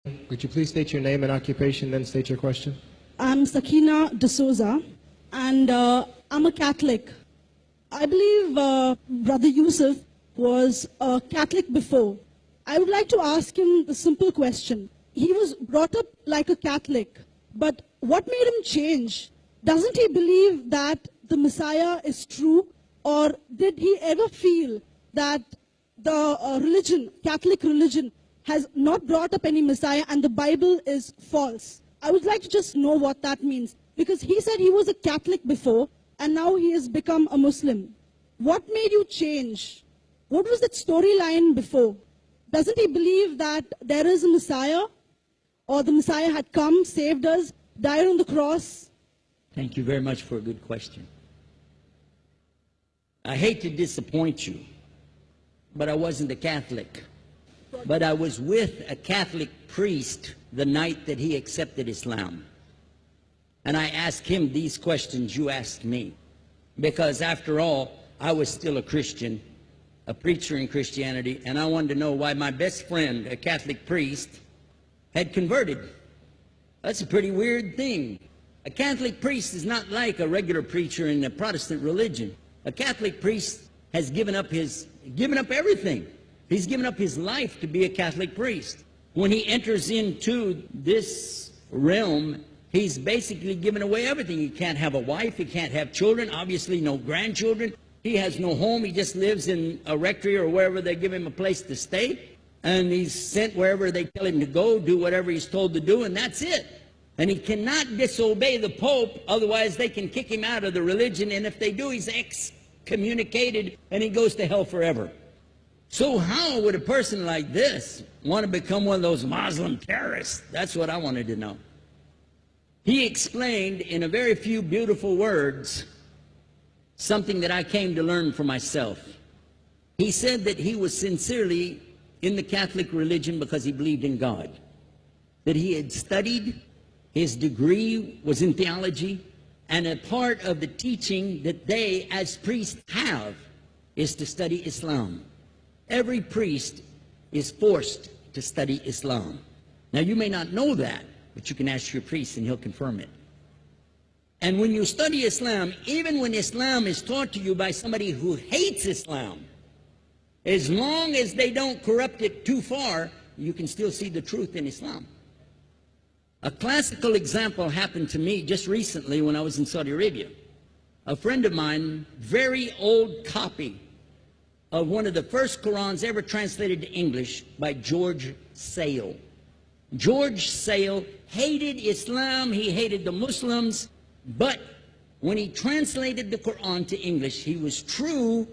Could you please state your name and occupation, then state your question? I'm Sakina D'Souza, and I'm a Catholic. I believe Brother Yusuf was a Catholic before. I would like to ask him the simple question. He was brought up like a Catholic, but what made him change? Doesn't he believe that the Messiah is true, or did he ever feel that the religion, Catholic religion, has not brought up any Messiah and the Bible is false? I would like to just know what that means, because he said he was a Catholic before and now he has become a Muslim. What made you change? What was that storyline before? Doesn't he believe that there is a Messiah, or the Messiah had come, saved us, died on the cross? Thank you very much for a good question. I hate to disappoint you, but I wasn't a Catholic. But I was with a Catholic priest the night that he accepted Islam. And I asked him these questions you asked me. Because after all, I was still a Christian, a preacher in Christianity, and I wanted to know why my best friend, a Catholic priest, had converted. That's a pretty weird thing. A Catholic priest is not like a regular preacher in the Protestant religion. A Catholic priest has given up everything. He's given up his life to be a Catholic priest. When he enters into this realm, he's basically given away everything. He can't have a wife, he can't have children, obviously no grandchildren. He has no home, he just lives in a rectory or wherever they give him a place to stay. And he's sent wherever they tell him to go, do whatever he's told to do, and that's it. And he cannot disobey the Pope, otherwise they can kick him out of the religion, and if they do, he's excommunicated and he goes to hell forever. So how would a person like this want to become one of those Muslim terrorists? That's what I wanted to know. He explained in a very few beautiful words something that I came to learn for myself. He said that he was sincerely in the Catholic religion because he believed in God, that he had studied, his degree was in theology, and a part of the teaching that they as priests have is to study Islam. Every priest is forced to study Islam. Now, you may not know that, but you can ask your priest and he'll confirm it. And when you study Islam, even when Islam is taught to you by somebody who hates Islam, as long as they don't corrupt it too far, you can still see the truth in Islam. A classical example happened to me just recently when I was in Saudi Arabia. A friend of mine, very old copy of one of the first Qurans ever translated to English by George Sale. George Sale hated Islam, he hated the Muslims, but when he translated the Quran to English, he was true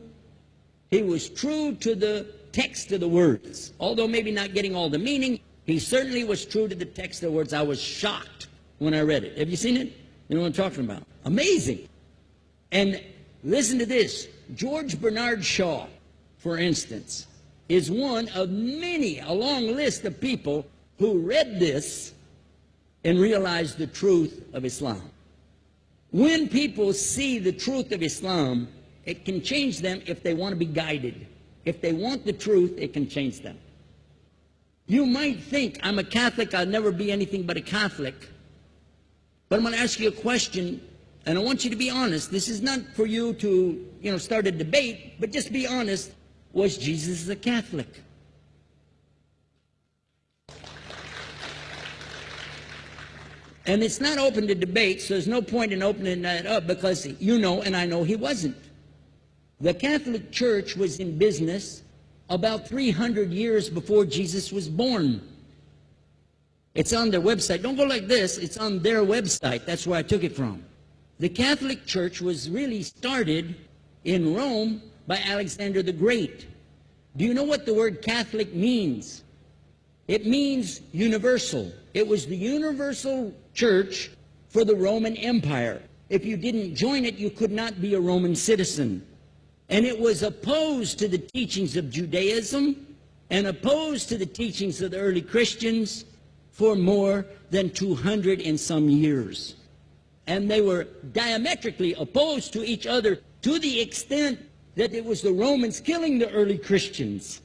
to the text of the words. Although maybe not getting all the meaning, he certainly was true to the text of the words. I was shocked when I read it. Have you seen it? You know what I'm talking about? Amazing. And listen to this. George Bernard Shaw, for instance, is one of many, a long list of people who read this and realized the truth of Islam. When people see the truth of Islam, it can change them if they want to be guided. If they want the truth, it can change them. You might think, I'm a Catholic, I'll never be anything but a Catholic. But I'm going to ask you a question, and I want you to be honest. This is not for you to, start a debate, but just be honest. Was Jesus a Catholic? And it's not open to debate, so there's no point in opening that up, because you know and I know he wasn't. The Catholic Church was in business about 300 years before Jesus was born. It's on their website. Don't go like this. It's on their website. That's where I took it from. The Catholic Church was really started in Rome by Alexander the Great. Do you know what the word Catholic means? It means universal. It was the universal church for the Roman Empire. If you didn't join it, you could not be a Roman citizen. And it was opposed to the teachings of Judaism and opposed to the teachings of the early Christians for more than 200 and some years. And they were diametrically opposed to each other to the extent that it was the Romans killing the early Christians.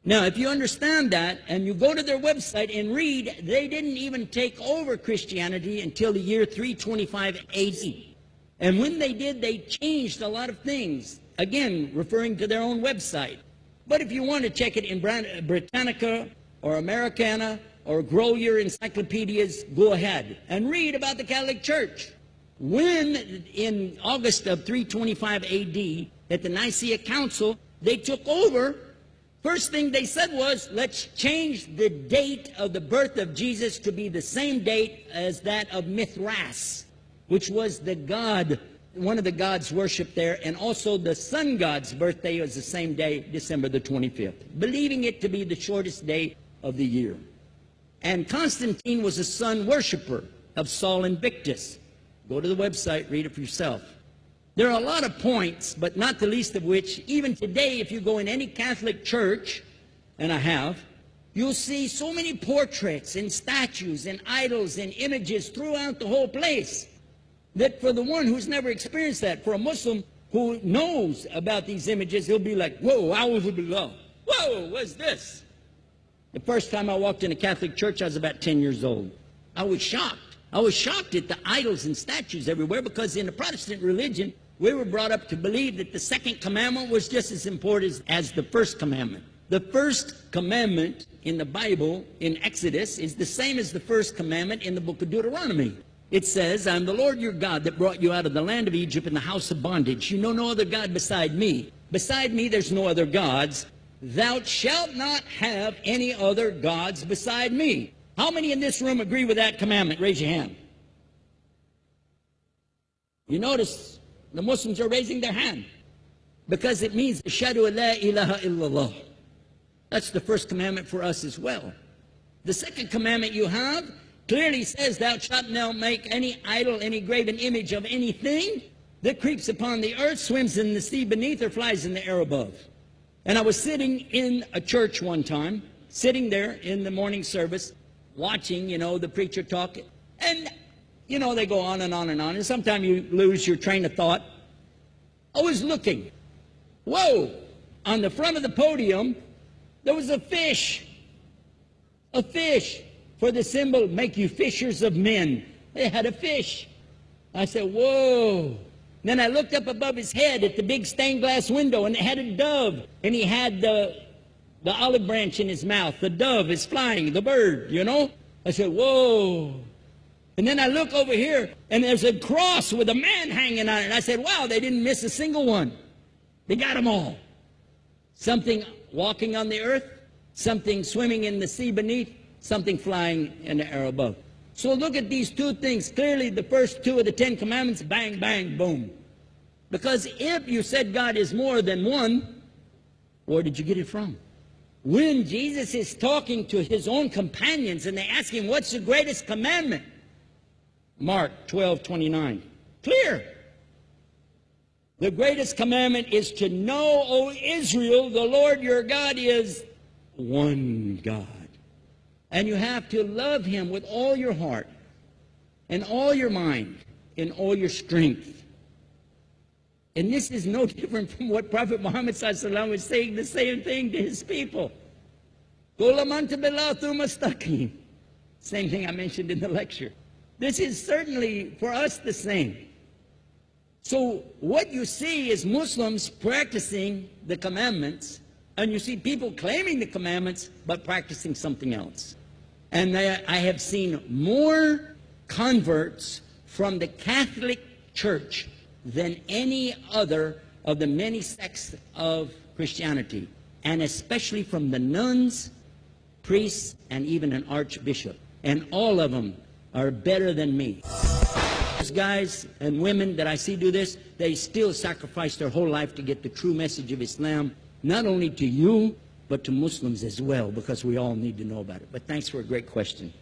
Now, if you understand that, and you go to their website and read, they didn't even take over Christianity until the year 325 AD. And when they did, they changed a lot of things, again, referring to their own website. But if you want to check it in Britannica or Americana or grow your encyclopedias, go ahead and read about the Catholic Church. When, in August of 325 AD, at the Nicaea Council, they took over, first thing they said was, let's change the date of the birth of Jesus to be the same date as that of Mithras, which was the god, one of the gods worshipped there, and also the sun god's birthday was the same day, December the 25th, believing it to be the shortest day of the year. And Constantine was a sun worshiper of Sol Invictus. Go to the website, read it for yourself. There are a lot of points, but not the least of which, even today, if you go in any Catholic church, and I have, you'll see so many portraits and statues and idols and images throughout the whole place, that for the one who's never experienced that, for a Muslim who knows about these images, he'll be like, whoa, a'udhu billah. Whoa, what's this? The first time I walked in a Catholic church, I was about 10 years old. I was shocked. I was shocked at the idols and statues everywhere, because in the Protestant religion, we were brought up to believe that the second commandment was just as important as the first commandment. The first commandment in the Bible, in Exodus, is the same as the first commandment in the book of Deuteronomy. It says, I'm the Lord your God that brought you out of the land of Egypt in the house of bondage. You know no other God beside me. Beside me there's no other gods. Thou shalt not have any other gods beside me. How many in this room agree with that commandment? Raise your hand. You notice the Muslims are raising their hand, because it means Ashhadu an la ilaha illallah. That's the first commandment for us as well. The second commandment you have clearly says, thou shalt not make any idol, any graven image of anything that creeps upon the earth, swims in the sea beneath, or flies in the air above. And I was sitting in a church one time, sitting there in the morning service, watching, the preacher talk, and, they go on and on and on, and sometimes you lose your train of thought. I was looking. Whoa! On the front of the podium, there was a fish. A fish. For the symbol, make you fishers of men. They had a fish. I said, whoa. Then I looked up above his head at the big stained glass window, and it had a dove, and he had the olive branch in his mouth. The dove is flying, the bird, I said, whoa. And then I look over here, and there's a cross with a man hanging on it. And I said, wow, they didn't miss a single one. They got them all. Something walking on the earth, something swimming in the sea beneath, something flying in the air above. So look at these two things. Clearly, the first two of the 10 commandments, bang, bang, boom. Because if you said God is more than one, where did you get it from? When Jesus is talking to his own companions and they ask him, what's the greatest commandment? Mark 12:29. Clear. The greatest commandment is to know, O Israel, the Lord your God is one God. And you have to love him with all your heart and all your mind and all your strength. And this is no different from what Prophet Muhammad ﷺ was saying, the same thing to his people. Same thing I mentioned in the lecture. This is certainly for us the same. So what you see is Muslims practicing the commandments, and you see people claiming the commandments but practicing something else. And I have seen more converts from the Catholic Church than any other of the many sects of Christianity, and especially from the nuns, priests, and even an archbishop. And all of them are better than me. Those guys and women that I see do this, they still sacrifice their whole life to get the true message of Islam, not only to you, but to Muslims as well, because we all need to know about it. But thanks for a great question.